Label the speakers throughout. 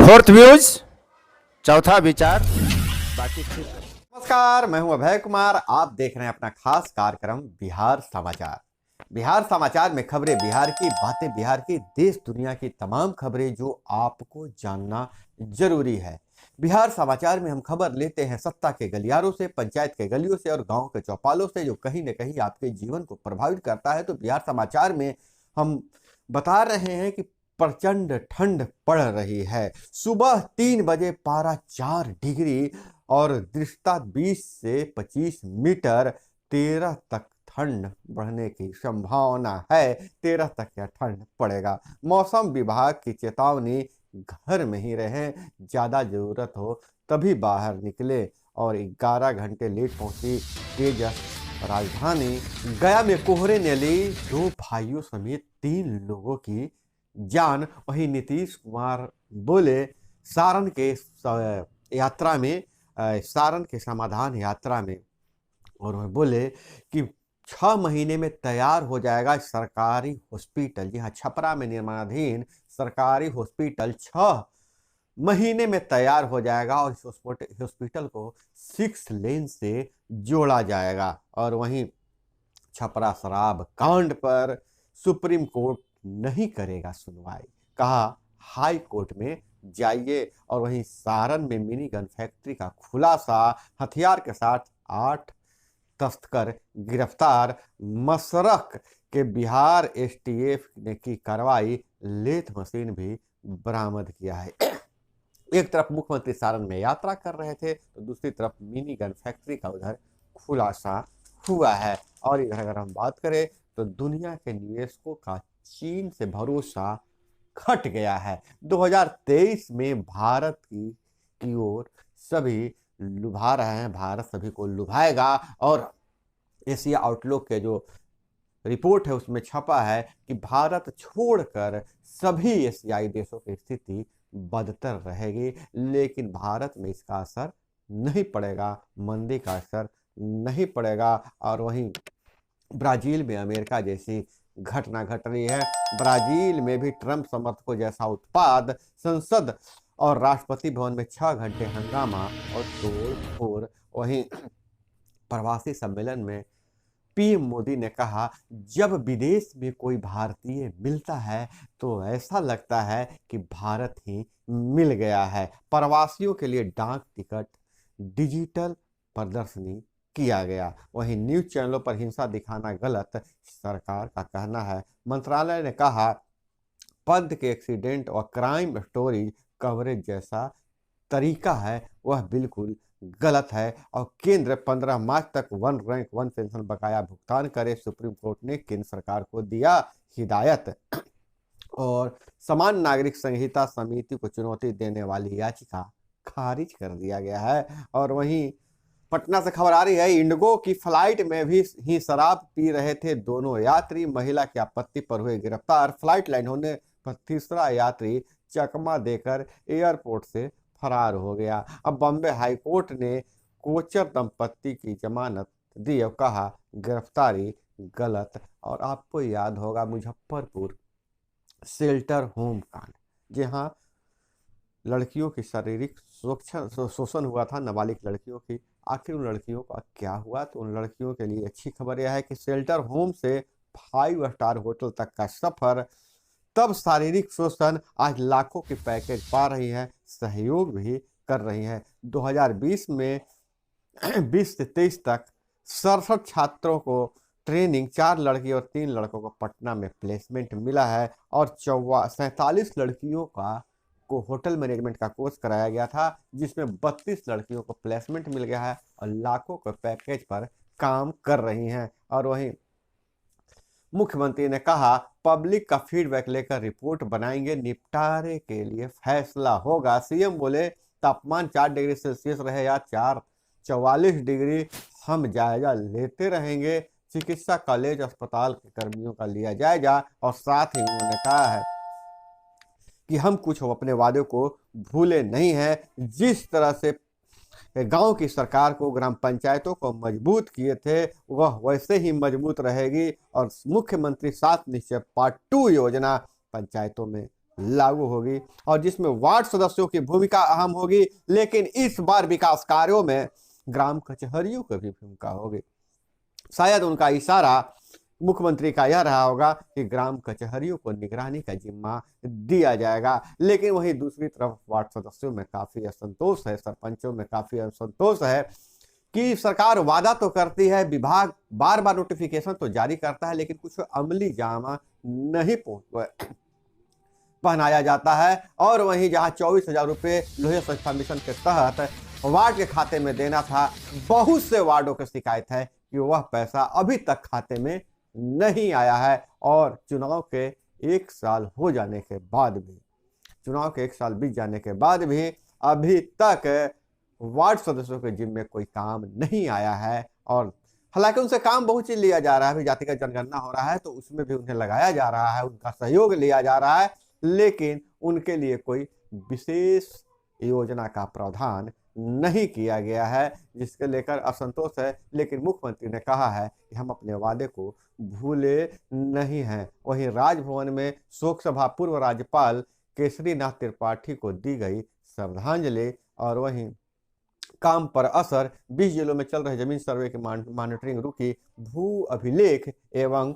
Speaker 1: Fourth views, चौथा विचार, बाकी ठीक।
Speaker 2: नमस्कार, मैं हूं अभय कुमार। आप देख रहे हैं अपना खास कार्यक्रम बिहार समाचार। बिहार समाचार में खबरें बिहार की, बातें बिहार की, देश दुनिया की तमाम खबरें जो आपको जानना जरूरी है। बिहार समाचार में हम खबर लेते हैं सत्ता के गलियारों से, पंचायत के गलियों से और गांव के चौपालों से, जो कहीं न कहीं आपके जीवन को प्रभावित करता है। तो बिहार समाचार में हम बता रहे हैं कि प्रचंड ठंड पड़ रही है। सुबह 3 बजे पारा 4 डिग्री और दृष्टा 20 से 25 मीटर, 13 तक ठंड बढ़ने की संभावना है। 13 तक यह ठंड पड़ेगा। मौसम विभाग की चेतावनी, घर में ही रहें, ज़्यादा ज़रूरत हो तभी बाहर निकले। और 11 घंटे लेट पहुंची तेजस राजधानी गया में कोहरे ने ली 2 भाइयों समेत 3 लोगों की जान। वहीं नीतीश कुमार बोले सारण के यात्रा में, सारण के समाधान यात्रा में, और वह बोले कि 6 महीने में तैयार हो जाएगा सरकारी हॉस्पिटल। जी हाँ, छपरा में निर्माणाधीन सरकारी हॉस्पिटल 6 महीने में तैयार हो जाएगा और इस हॉस्पिटल को 6 लेन से जोड़ा जाएगा। और वहीं छपरा शराब कांड पर सुप्रीम कोर्ट नहीं करेगा सुनवाई, कहा हाई कोर्ट में जाइए। और वहीं सारण में मिनी गन फैक्ट्री का खुलासा, हथियार के साथ 8 तस्कर गिरफ्तार। मशरक के बिहार एसटीएफ ने की कार्रवाई, लेथ मशीन भी बरामद किया है। एक तरफ मुख्यमंत्री सारण में यात्रा कर रहे थे तो दूसरी तरफ मिनी गन फैक्ट्री का उधर खुलासा हुआ है। और इधर अगर हम बात करें तो दुनिया के निवेशकों का चीन से भरोसा घट गया है। 2023 में भारत की ओर सभी लुभा रहे हैं, भारत सभी को लुभाएगा। और एशिया आउटलुक के जो रिपोर्ट है उसमें छपा है कि भारत छोड़कर सभी एशियाई देशों की स्थिति बदतर रहेगी, लेकिन भारत में इसका असर नहीं पड़ेगा, मंदी का असर नहीं पड़ेगा। और वहीं ब्राजील में अमेरिका जैसी घटना घट रही है। ब्राजील में भी ट्रंप समर्थकों जैसा उत्पाद, संसद और राष्ट्रपति भवन में 6 घंटे हंगामा और तोड़-फोड़। वहीं प्रवासी सम्मेलन में पीएम मोदी ने कहा, जब विदेश में कोई भारतीय मिलता है तो ऐसा लगता है कि भारत ही मिल गया है। प्रवासियों के लिए डाक टिकट डिजिटल प्रदर्शनी किया गया। वहीं न्यूज चैनलों पर हिंसा दिखाना गलत, सरकार का कहना है। मंत्रालय ने कहा पद के एक्सीडेंट और क्राइम स्टोरीज कवरेज जैसा तरीका है वह बिल्कुल गलत है। और केंद्र 15 मार्च तक 1 रैंक 1 पेंशन बकाया भुगतान करे, सुप्रीम कोर्ट ने केंद्र सरकार को दिया हिदायत। और समान नागरिक संहिता समिति को चुनौती देने वाली याचिका खारिज कर दिया गया है। और वहीं पटना से खबर आ रही है, इंडिगो की फ्लाइट में भी ही शराब पी रहे थे दोनों यात्री, महिला की आपत्ति पर हुए गिरफ्तार। फ्लाइट लैंड होने पर तीसरा यात्री चकमा देकर एयरपोर्ट से फरार हो गया। अब बॉम्बे हाईकोर्ट ने कोचर दंपत्ति की जमानत दी और कहा गिरफ्तारी गलत। और आपको याद होगा मुजफ्फरपुर शेल्टर होम कांड, जहां लड़कियों की शारीरिक शोषण हुआ था, नाबालिग लड़कियों की। आखिर उन लड़कियों का क्या हुआ? तो उन लड़कियों के लिए अच्छी खबर यह है कि शेल्टर होम से 5 स्टार होटल तक का सफर, तब शारीरिक शोषण, आज लाखों के पैकेज पा रही हैं, सहयोग भी कर रही हैं। 2020 में 20 से 23 तक 67 छात्रों को ट्रेनिंग, 4 लड़की और 3 लड़कों को पटना में प्लेसमेंट मिला है। और 47 लड़कियों को होटल मैनेजमेंट का कोर्स कराया गया था, जिसमें 32 लड़कियों को प्लेसमेंट मिल गया है और लाखों के पैकेज पर काम कर रही हैं। और वहीं मुख्यमंत्री ने कहा पब्लिक का फीडबैक लेकर रिपोर्ट बनाएंगे, निपटारे के लिए फैसला होगा। सीएम बोले तापमान 4 डिग्री सेल्सियस रहे या 44 डिग्री, हम जायजा लेते रहेंगे। चिकित्सा कॉलेज अस्पताल के कर्मियों का लिया जायजा। और साथ ही उन्होंने कहा है कि हम कुछ अपने वादों को भूले नहीं हैं। जिस तरह से गांव की सरकार को, ग्राम पंचायतों को मजबूत किए थे, वह वैसे ही मजबूत रहेगी। और मुख्यमंत्री 7 निश्चय पार्ट 2 योजना पंचायतों में लागू होगी और जिसमें वार्ड सदस्यों की भूमिका अहम होगी, लेकिन इस बार विकास कार्यों में ग्राम कचहरियों की भी भूमिका होगी। शायद उनका इशारा मुख्यमंत्री का यह रहा होगा कि ग्राम कचहरियों को निगरानी का जिम्मा दिया जाएगा, लेकिन वहीं दूसरी तरफ वार्ड सदस्यों में काफी असंतोष है, सरपंचों में काफी असंतोष है कि सरकार वादा तो करती है, विभाग बार बार नोटिफिकेशन तो जारी करता है, लेकिन कुछ अमली जामा नहीं पहनाया जाता है। और वहीं जहां 24,000 रुपये लोहिया स्वच्छता मिशन के तहत वार्ड के खाते में देना था, बहुत से वार्डों की शिकायत है कि वह पैसा अभी तक खाते में नहीं आया है। और चुनाव के 1 साल हो जाने के बाद भी, चुनाव के 1 साल बीत जाने के बाद भी अभी तक वार्ड सदस्यों के जिम्मे कोई काम नहीं आया है। और हालांकि उनसे काम बहुत चीज लिया जा रहा है, अभी जातिगत जनगणना हो रहा है तो उसमें भी उन्हें लगाया जा रहा है, उनका सहयोग लिया जा रहा है, लेकिन उनके लिए कोई विशेष योजना का प्रावधान नहीं किया गया है, जिसके लेकर असंतोष है। लेकिन मुख्यमंत्री ने कहा है कि हम अपने वादे को भूले नहीं हैं। वहीं राजभवन में शोक सभा पूर्व राज्यपाल केसरीनाथ त्रिपाठी को दी गई श्रद्धांजलि। और वहीं काम पर असर, 20 जिलों में चल रहे जमीन सर्वे की मॉनिटरिंग रुकी। भू अभिलेख एवं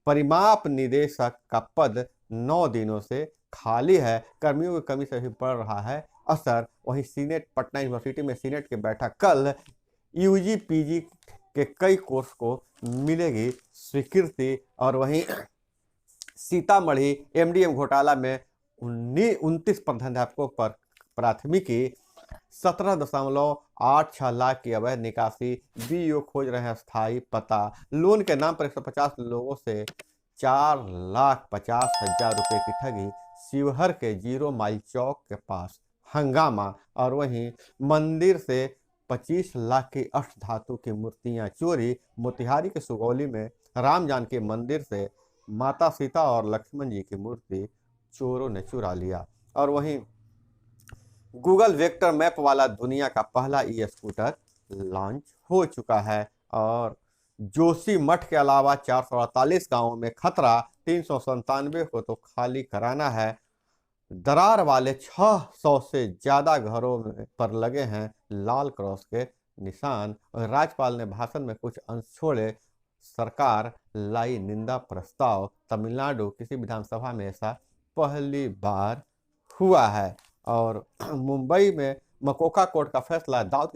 Speaker 2: परिमाप निदेशक का पद 9 दिनों से खाली है, कर्मियों की कमी से भी पड़ रहा है असर। वहीं सीनेट, पटना यूनिवर्सिटी में सीनेट की बैठक कल, यूजी पीजी के कई कोर्स को मिलेगी स्वीकृति। और वहीं सीतामढ़ी एमडीएम घोटाला में 29 प्रधानाध्यापकों पर प्राथमिकी, 17.86 लाख की अवैध निकासी, बीईओ खोज रहे हैं स्थायी पता, लोन के नाम पर 150 लोगों से 4,50,000 रुपए की ठगी, शिवहर के 0 माइल चौक के पास हंगामा। और वहीं मंदिर से 25 लाख की अष्ट धातु की मूर्तियां चोरी, मोतिहारी के सुगौली में राम जानकी मंदिर से माता सीता और लक्ष्मण जी की मूर्ति चोरों ने चुरा लिया। और वहीं गूगल वेक्टर मैप वाला दुनिया का पहला ई स्कूटर लॉन्च हो चुका है। और जोशी मठ के अलावा 448 गांवों में खतरा, 397 को तो खाली कराना है। दरार वाले 600 से ज्यादा घरों पर लगे हैं लाल क्रॉस के निशान। और राज्यपाल ने भाषण में कुछ अंश छोड़े, सरकार लाई निंदा प्रस्ताव, तमिलनाडु किसी विधानसभा में ऐसा पहली बार हुआ है। और मुंबई में मकोका कोर्ट का फैसला, दाऊद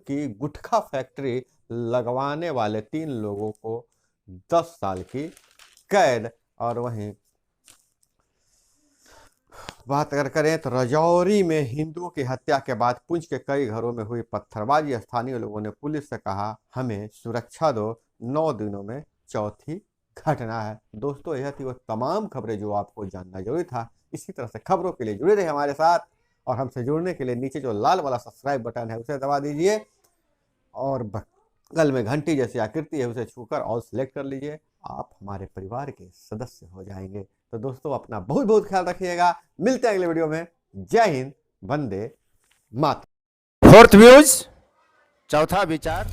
Speaker 2: की गुटखा फैक्ट्री लगवाने वाले 3 लोगों को 10 साल की कैद। और वहीं बात अगर करें तो राजौरी में हिंदुओं की हत्या के बाद पुंछ के कई घरों में हुई पत्थरबाजी, स्थानीय लोगों ने पुलिस से कहा हमें सुरक्षा दो, 9 दिनों में चौथी घटना है। दोस्तों, यह थी वो तमाम खबरें जो आपको जानना जरूरी था। इसी तरह से खबरों के लिए जुड़े रहे हमारे साथ, और हमसे जुड़ने के लिए नीचे जो लाल वाला सब्सक्राइब बटन है उसे दबा दीजिए, और बगल में घंटी जैसी आकृति है उसे छूकर ऑल सेलेक्ट कर लीजिए। आप हमारे परिवार के सदस्य हो जाएंगे। तो दोस्तों, अपना बहुत बहुत ख्याल रखिएगा। मिलते हैं अगले वीडियो में। जय हिंद, वंदे मातरम।
Speaker 1: फोर्थ व्यूज, चौथा विचार।